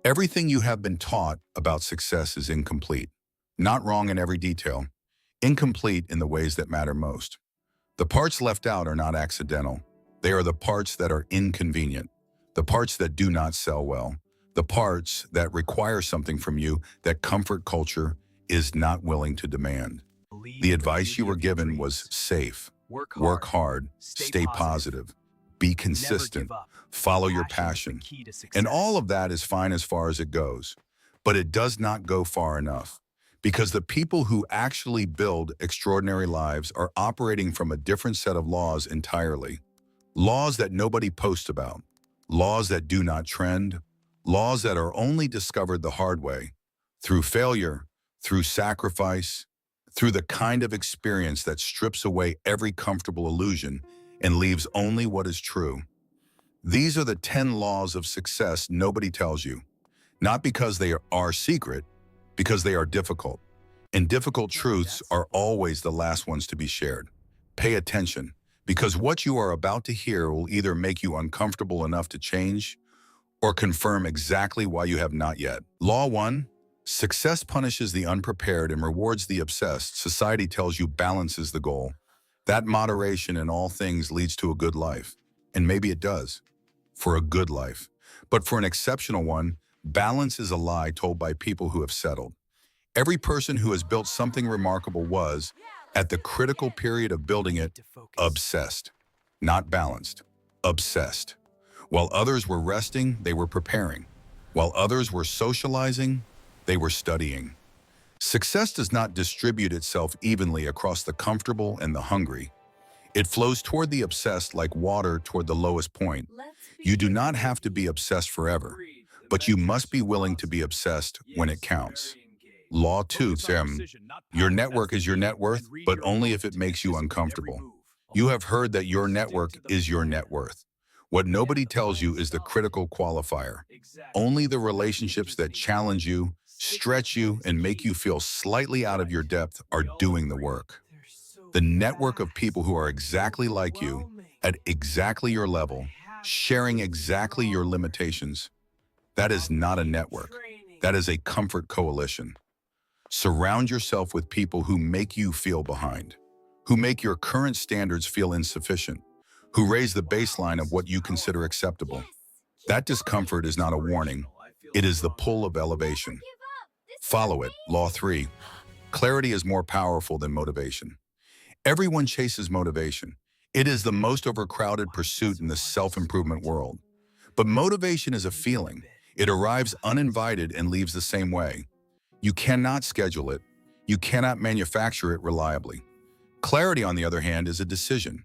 Everything you have been taught about success is incomplete. Not wrong in every detail, incomplete in the ways that matter most. The parts left out are not accidental. They are the parts that are inconvenient, the parts that do not sell well, the parts that require something from you that comfort culture is not willing to demand. The advice you were given was safe. Work hard, stay positive, be consistent, follow your passion. And all of that is fine as far as it goes. But it does not go far enough. Because the people who actually build extraordinary lives are operating from a different set of laws entirely. Laws that nobody posts about. Laws that do not trend. Laws that are only discovered the hard way. Through failure, through sacrifice, through the kind of experience that strips away every comfortable illusion and leaves only what is true. These are the 10 laws of success nobody tells you. Not because they are secret, because they are difficult. And difficult truths are always the last ones to be shared. Pay attention, because what you are about to hear will either make you uncomfortable enough to change or confirm exactly why you have not yet. Law 1. Success punishes the unprepared and rewards the obsessed. Society tells you balance is the goal. That moderation in all things leads to a good life. And maybe it does, for a good life. But for an exceptional one, balance is a lie told by people who have settled. Every person who has built something remarkable was, at the critical period of building it, obsessed. Not balanced, obsessed. While others were resting, they were preparing. While others were socializing, they were studying. Success does not distribute itself evenly across the comfortable and the hungry. It flows toward the obsessed like water toward the lowest point. You do not have to be obsessed forever, but you must be willing to be obsessed when it counts. Law 2, Sam. Your network is your net worth, but only if it makes you uncomfortable. You have heard that your network is your net worth. What nobody tells you is the critical qualifier. Only the relationships that challenge you, stretch you, and make you feel slightly out of your depth are doing the work. The network of people who are exactly like you, at exactly your level, sharing exactly your limitations, that is not a network. That is a comfort coalition. Surround yourself with people who make you feel behind, who make your current standards feel insufficient, who raise the baseline of what you consider acceptable. That discomfort is not a warning. It is the pull of elevation. Follow it. Law 3. Clarity is more powerful than motivation. Everyone chases motivation. It is the most overcrowded pursuit in the self-improvement world. But motivation is a feeling. It arrives uninvited and leaves the same way. You cannot schedule it. You cannot manufacture it reliably. Clarity, on the other hand, is a decision.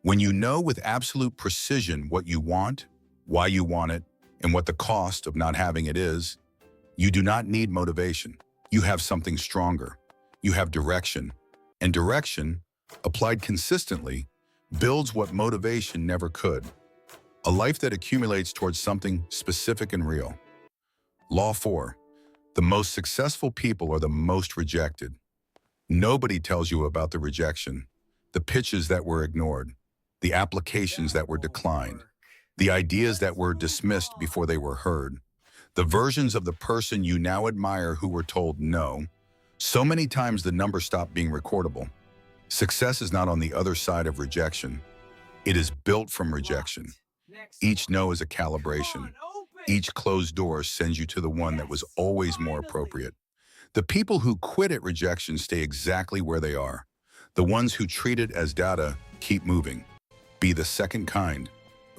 When you know with absolute precision what you want, why you want it, and what the cost of not having it is, you do not need motivation. You have something stronger. You have direction. And direction, applied consistently, builds what motivation never could. A life that accumulates towards something specific and real. Law 4. The most successful people are the most rejected. Nobody tells you about the rejection, the pitches that were ignored, the applications that were declined, the ideas that were dismissed before they were heard, the versions of the person you now admire who were told no. So many times the number stopped being recordable. Success is not on the other side of rejection. It is built from rejection. Each no is a calibration. Each closed door sends you to the one that was always more appropriate. The people who quit at rejection stay exactly where they are. The ones who treat it as data keep moving. Be the second kind.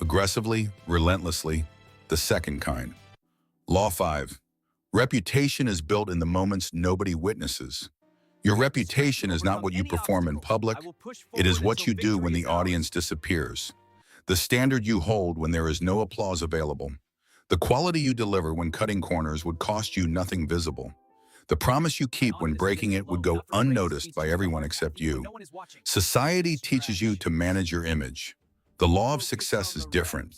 Aggressively, relentlessly, the second kind. Law 5. Reputation is built in the moments nobody witnesses. Your reputation is not what you perform in public. It is what you do when the audience disappears. The standard you hold when there is no applause available. The quality you deliver when cutting corners would cost you nothing visible. The promise you keep when breaking it would go unnoticed by everyone except you. Society teaches you to manage your image. The law of success is different.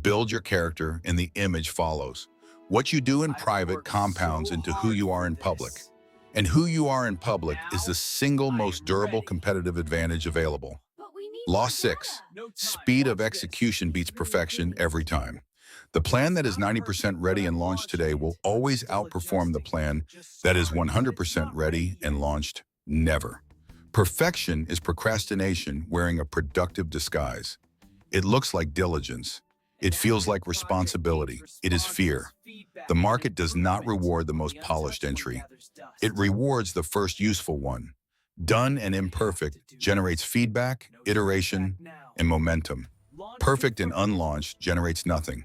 Build your character and the image follows. What you do in private compounds into who you are in public. And who you are in public is the single most durable competitive advantage available. Law 6. Speed of execution beats perfection every time. The plan that is 90% ready and launched today will always outperform the plan that is 100% ready and launched never. Perfection is procrastination wearing a productive disguise. It looks like diligence. It feels like responsibility. It is fear. The market does not reward the most polished entry. It rewards the first useful one. Done and imperfect generates feedback, iteration, and momentum. Perfect and unlaunched generates nothing.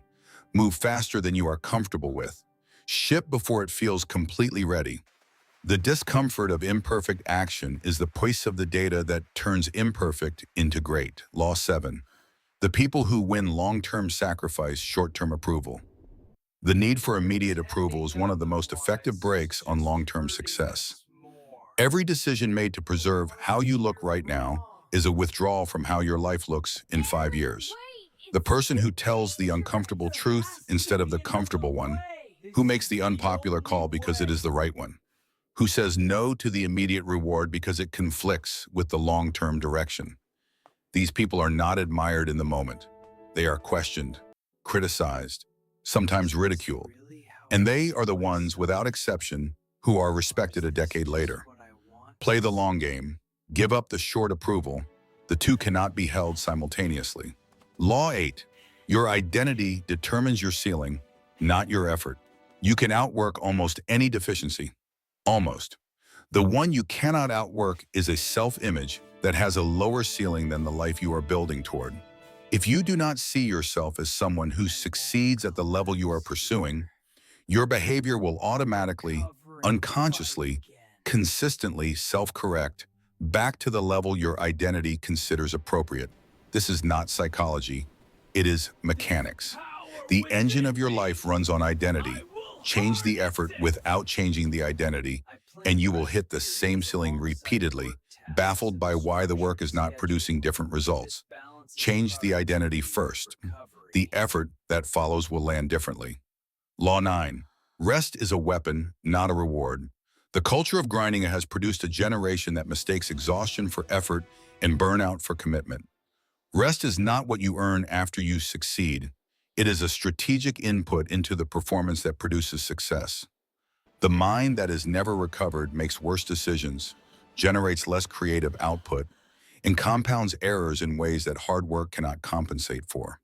Move faster than you are comfortable with. Ship before it feels completely ready. The discomfort of imperfect action is the price of the data that turns imperfect into great. Law 7. The people who win long-term sacrifice short-term approval. The need for immediate approval is one of the most effective brakes on long-term success. Every decision made to preserve how you look right now is a withdrawal from how your life looks in 5 years. The person who tells the uncomfortable truth instead of the comfortable one, who makes the unpopular call because it is the right one, who says no to the immediate reward because it conflicts with the long-term direction. These people are not admired in the moment. They are questioned, criticized, sometimes ridiculed. And they are the ones, without exception, who are respected a decade later. Play the long game. Give up the short approval. The two cannot be held simultaneously. Law 8. Your identity determines your ceiling, not your effort. You can outwork almost any deficiency. Almost. The one you cannot outwork is a self-image that has a lower ceiling than the life you are building toward. If you do not see yourself as someone who succeeds at the level you are pursuing, your behavior will automatically, unconsciously, consistently self-correct back to the level your identity considers appropriate. This is not psychology. It is mechanics. The engine of your life runs on identity. Change the effort without changing the identity, and you will hit the same ceiling repeatedly, baffled by why the work is not producing different results. Change the identity first. The effort that follows will land differently. Law 9. Rest is a weapon, not a reward. The culture of grinding has produced a generation that mistakes exhaustion for effort and burnout for commitment. Rest is not what you earn after you succeed. It is a strategic input into the performance that produces success. The mind that is never recovered makes worse decisions, generates less creative output, and compounds errors in ways that hard work cannot compensate for.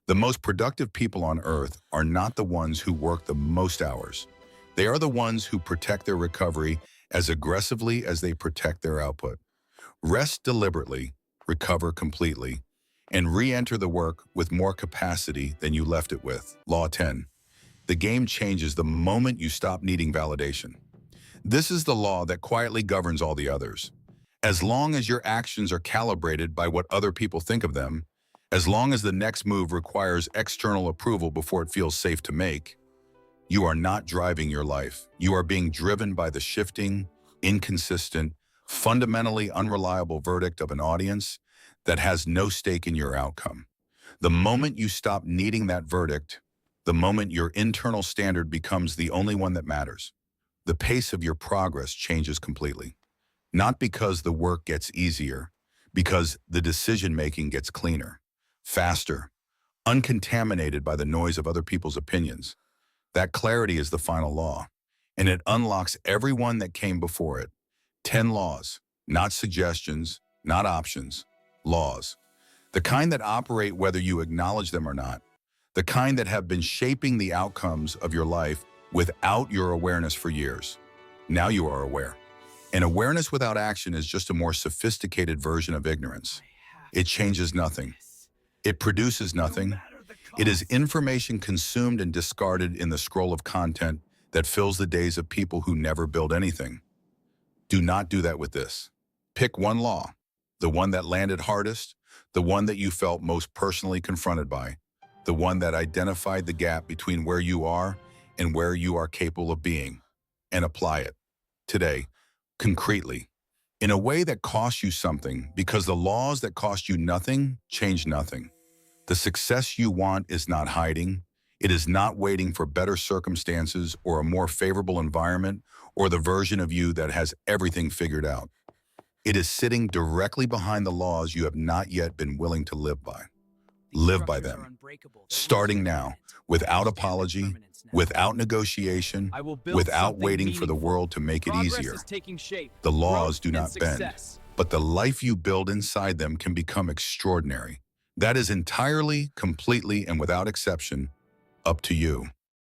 The most productive people on earth are not the ones who work the most hours. They are the ones who protect their recovery as aggressively as they protect their output. Rest deliberately, recover completely, and re-enter the work with more capacity than you left it with. Law 10. The game changes the moment you stop needing validation. This is the law that quietly governs all the others. As long as your actions are calibrated by what other people think of them, as long as the next move requires external approval before it feels safe to make, you are not driving your life. You are being driven by the shifting, inconsistent, fundamentally unreliable verdict of an audience that has no stake in your outcome. The moment you stop needing that verdict, the moment your internal standard becomes the only one that matters, the pace of your progress changes completely. Not because the work gets easier, because the decision-making gets cleaner, faster, uncontaminated by the noise of other people's opinions. That clarity is the final law, and it unlocks everyone that came before it. 10 laws, not suggestions, not options, laws. The kind that operate whether you acknowledge them or not. The kind that have been shaping the outcomes of your life without your awareness for years. Now you are aware. And awareness without action is just a more sophisticated version of ignorance. It changes nothing. It produces nothing. It is information consumed and discarded in the scroll of content that fills the days of people who never build anything. Do not do that with this. Pick one law, the one that landed hardest, the one that you felt most personally confronted by, the one that identified the gap between where you are and where you are capable of being, and apply it today, concretely, in a way that costs you something, because the laws that cost you nothing change nothing. The success you want is not hiding. It is not waiting for better circumstances or a more favorable environment or the version of you that has everything figured out. It is sitting directly behind the laws you have not yet been willing to live by. Live by them. Starting now, without apology, without negotiation, without waiting for the world to make it easier. The laws do not bend, but the life you build inside them can become extraordinary. That is entirely, completely, and without exception, up to you.